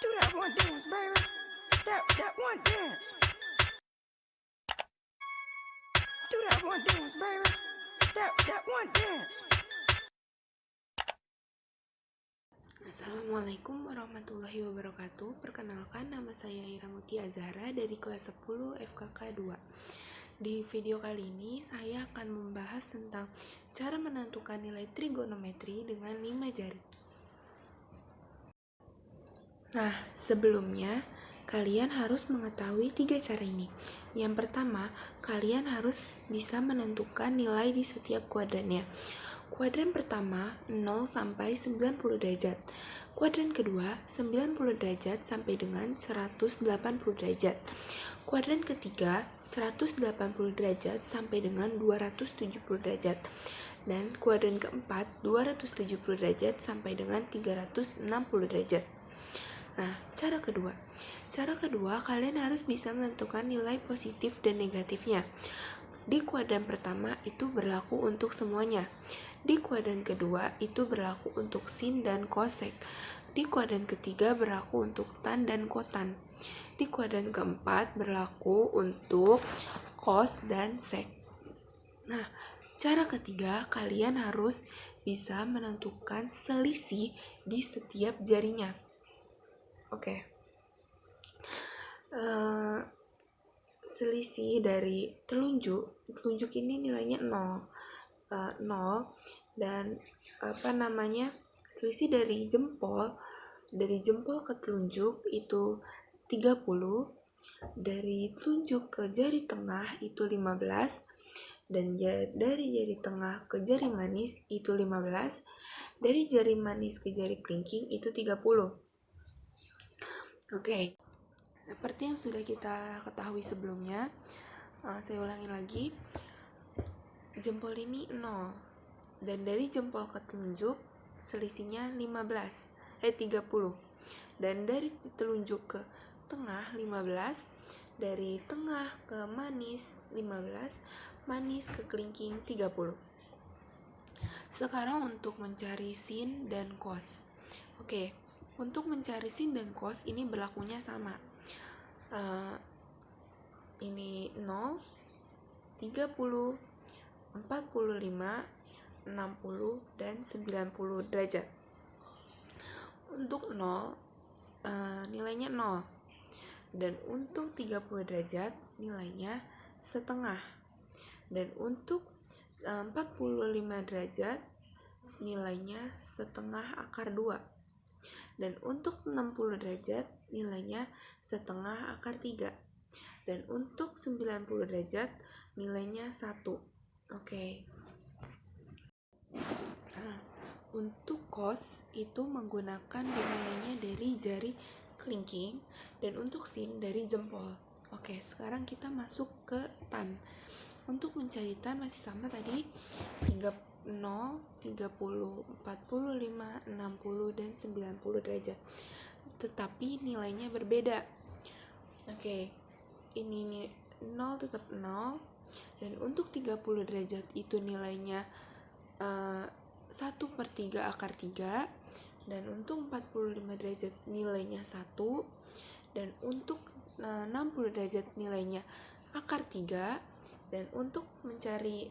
Do that one dance, baby. That one dance. Do that one dance, baby. That one dance. Assalamualaikum warahmatullahi wabarakatuh. Perkenalkan, nama saya Ira Mutia Azhara dari kelas 10 FKK 2. Di video kali ini saya akan membahas tentang cara menentukan nilai trigonometri dengan 5 jari. Nah, sebelumnya kalian harus mengetahui 3 cara ini. Yang pertama, kalian harus bisa menentukan nilai di setiap kuadrannya. Kuadran pertama 0 sampai 90 derajat. Kuadran kedua 90 derajat sampai dengan 180 derajat. Kuadran ketiga 180 derajat sampai dengan 270 derajat. Dan kuadran keempat 270 derajat sampai dengan 360 derajat. Nah, cara kedua kalian harus bisa menentukan nilai positif dan negatifnya. Di kuadran pertama itu berlaku untuk semuanya. Di kuadran kedua itu berlaku untuk sin dan kosek. Di kuadran ketiga berlaku untuk tan dan kotan. Di kuadran keempat berlaku untuk kos dan sek. Nah, cara ketiga kalian harus bisa menentukan selisih di setiap jarinya. Oke. Selisih dari telunjuk ini nilainya 0 dan selisih dari jempol ke telunjuk itu 30, dari telunjuk ke jari tengah itu 15, dan dari jari tengah ke jari manis itu 15, dari jari manis ke jari kelingking itu 30. Oke. Seperti yang sudah kita ketahui sebelumnya, saya ulangi lagi, jempol ini 0, dan dari jempol ke telunjuk selisihnya 30, dan dari telunjuk ke tengah 15, dari tengah ke manis 15, manis ke kelingking 30. Sekarang untuk mencari sin dan kos. Oke, untuk mencari sin dan kos ini berlakunya sama. Ini 0, 30, 45, 60, dan 90 derajat. Untuk 0 nilainya 0, dan untuk 30 derajat nilainya setengah, dan untuk 45 derajat nilainya setengah akar 2, dan untuk 60 derajat nilainya setengah akar 3, dan untuk 90 derajat nilainya 1. Oke. Nah, untuk kos itu menggunakan dimulainya dari jari kelingking, dan untuk sin dari jempol. Oke, sekarang kita masuk ke tan. Untuk mencari tan masih sama tadi, 0, 30, 45, 60, dan 90 derajat. Tetapi nilainya berbeda. Oke, ini 0 tetap 0, dan untuk 30 derajat itu nilainya 1/3 akar 3, dan untuk 45 derajat nilainya 1, dan untuk 60 derajat nilainya akar 3, dan untuk mencari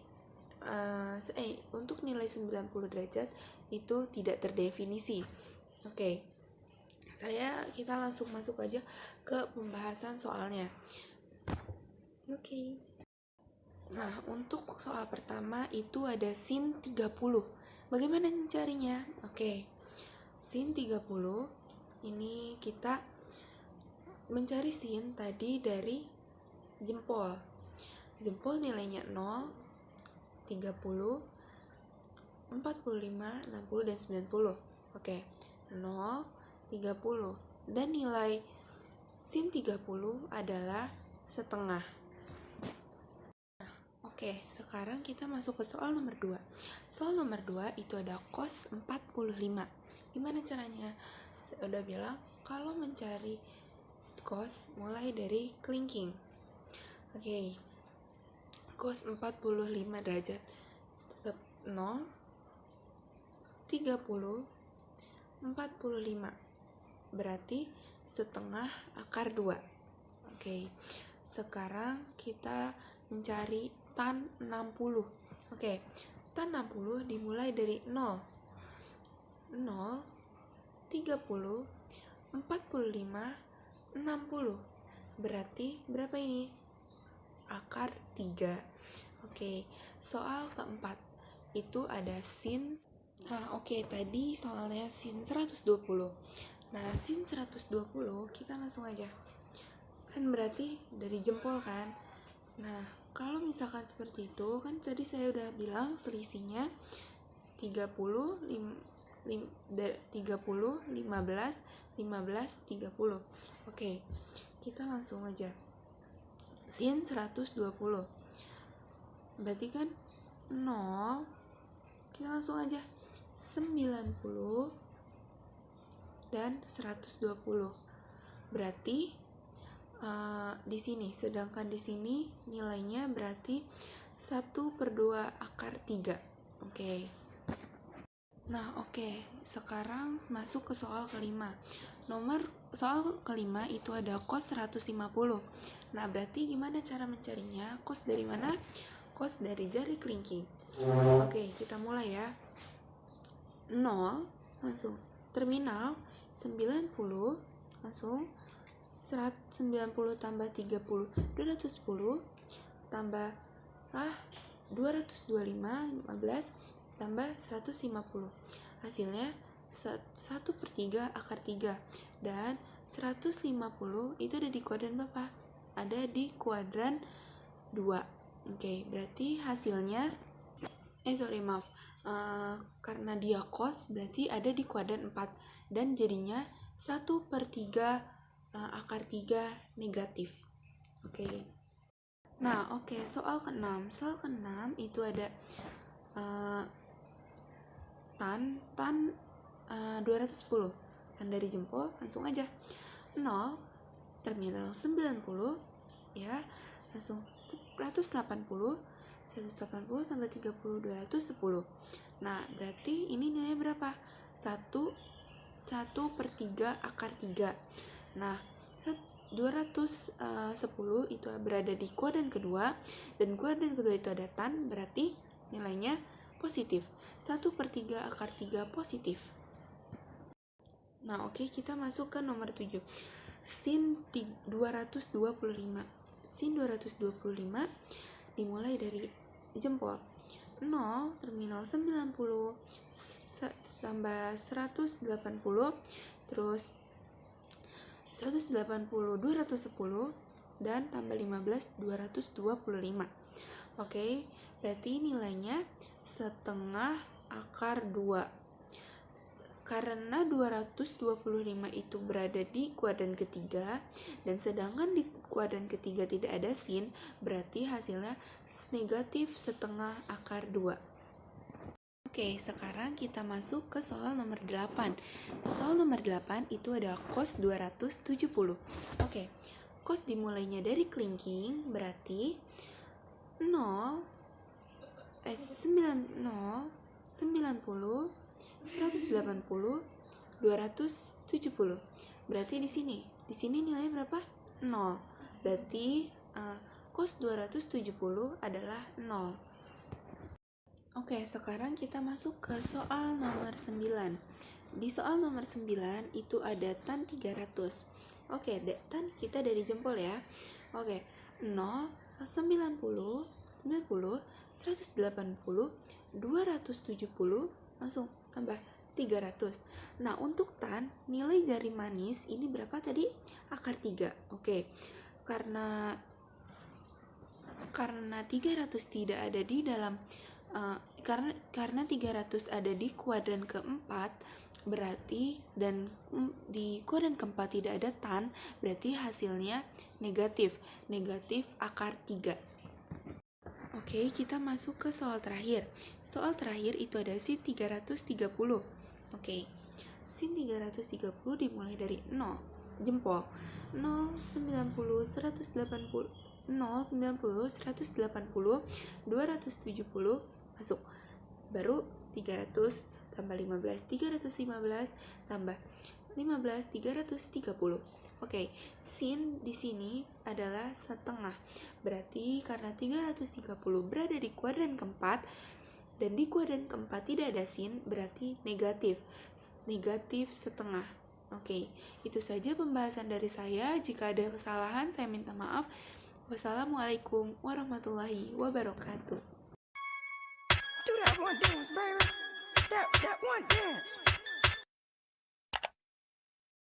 untuk nilai 90 derajat itu tidak terdefinisi. Oke. Kita langsung masuk aja ke pembahasan soalnya. Oke. Nah, untuk soal pertama itu ada sin 30. Bagaimana mencarinya? Oke. Sin 30 ini kita mencari sin tadi dari jempol. Jempol nilainya 0, 30, 45, 60, dan 90. Oke. 0, 30, dan nilai sin 30 adalah setengah. Oke, sekarang kita masuk ke soal nomor 2. Soal nomor 2 itu ada cos 45. Gimana caranya? Saya udah bilang kalau mencari cos mulai dari kelingking. Oke. Cos 45 derajat tetap 0, 30, 45. berarti setengah akar 2. Oke, sekarang kita mencari tan 60. Oke, tan 60 dimulai dari 0, 0, 30, 45, 60. Berarti berapa ini? Akar 3. Oke, soal keempat itu ada sin. Nah, oke, tadi soalnya sin 120. Nah, sin 120 kita langsung aja. Kan berarti dari jempol kan? Nah, kalau misalkan seperti itu, kan tadi saya udah bilang selisihnya 30, 30, 15, 15, 30. Oke, kita langsung aja. Sin 120. Berarti kan 0, kita langsung aja 90 dan 120. Berarti di sini, sedangkan di sini nilainya berarti 1/2 akar 3. Oke. Nah, oke. Sekarang masuk ke soal kelima. Soal kelima itu ada cos 150. Nah, berarti gimana cara mencarinya? Cos dari mana? Cos dari jari kelingking. Oke, kita mulai ya. 0 langsung terminal 90 langsung 190 tambah 30 210 tambah 225 15 tambah 150. Hasilnya 1/3 akar 3. Dan 150 itu ada di kuadran berapa? Ada di kuadran 2. Oke, berarti hasilnya karena dia cos berarti ada di kuadran 4 dan jadinya 1/3 akar 3 negatif. Oke. Nah, oke, soal ke-6. Soal ke-6 itu ada tan 210. Tan dari jempol langsung aja. 0 terminal 90 ya. Langsung 180 tambah 30 210. Nah, berarti ini nilainya berapa? 1/3 akar 3. Nah, 210 itu berada di kuadran kedua, dan kuadran kedua itu ada tan, berarti nilainya positif. 1/3 akar 3 positif. Nah, oke, kita masuk ke nomor 7. Sin 225. Sin 225 dimulai dari jempol. 0 terminal 90 tambah 180 terus 180 210 dan tambah 15 225. Oke, berarti nilainya setengah akar 2. Karena 225 itu berada di kuadran ketiga dan sedangkan di kuadran ketiga tidak ada sin, berarti hasilnya negatif setengah akar 2. Oke, sekarang kita masuk ke soal nomor 8. Soal nomor 8 itu ada cos 270. Oke, cos dimulainya dari kelingking berarti 90, 90, 180, 270. Berarti di sini nilainya berapa? 0. Berarti cos 270 adalah 0. Oke, sekarang kita masuk ke soal nomor 9. Di soal nomor 9 itu ada tan 300. Oke, tan kita dari jempol ya. Oke, 0, 90, 90, 180, 270, langsung tambah 300. Nah, untuk tan, nilai jari manis ini berapa tadi? Akar 3. Oke, karena 300 tidak ada di dalam karena 300 ada di kuadran keempat, berarti dan di kuadran keempat tidak ada tan, berarti hasilnya negatif akar 3. Oke, kita masuk ke soal terakhir. Soal terakhir itu ada sin 330. Oke, sin 330 dimulai dari 0 jempol. 0, 90, 180, 0, 90, 180, 270, masuk. Baru 300 tambah 15, 315 tambah 15.330. Oke, sin di sini adalah setengah. Berarti karena 330 berada di kuadran keempat, dan di kuadran keempat tidak ada sin, berarti negatif. Negatif setengah. Oke, itu saja pembahasan dari saya. Jika ada kesalahan, saya minta maaf. Wassalamualaikum warahmatullahi wabarakatuh. Do that one dance, baby. That one dance.